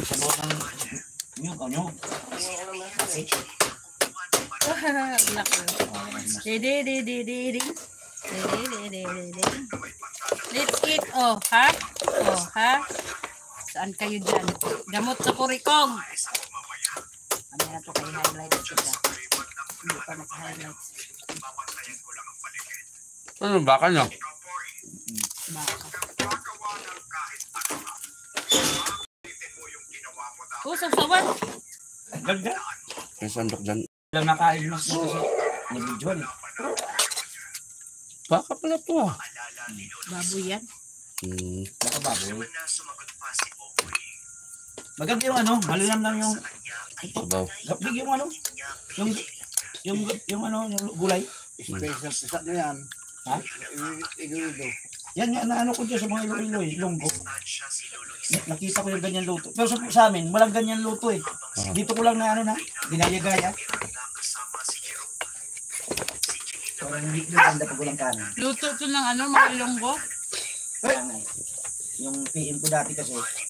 Sabaw ng nyug. Let's eat. Oh, ha? Oh, ha? Saan kayo dyan? Gamot sa kurikong. Ano na ito kayo highlights sila? Hindi pa mag-highlights. Ano, baka nyo? Baka. Oh, sasawan. Ganda. May sandok dyan. Lang nakain mas mo kasi nabidyoan. Baka pala to ah. Baboy yan. Nakababoy. Maganda yung ano, malinam lang yung Sabaw. bigyan mo ano, yung ano, yung gulay. Special sa na yan. Ha? Ido-ido. Yan nga na ano ko dyan sa mga Iloilo eh, Ilonggo. Nakita ko yung ganyan luto. Pero sa amin, walang ganyan luto eh. Dito ko lang na ano na, ginaya-gaya. Parang hindi yung ganda pag walang kanin. Luto to ng ano, mga ilonggo. Kaya nga eh. Yung PM ko dati kasi,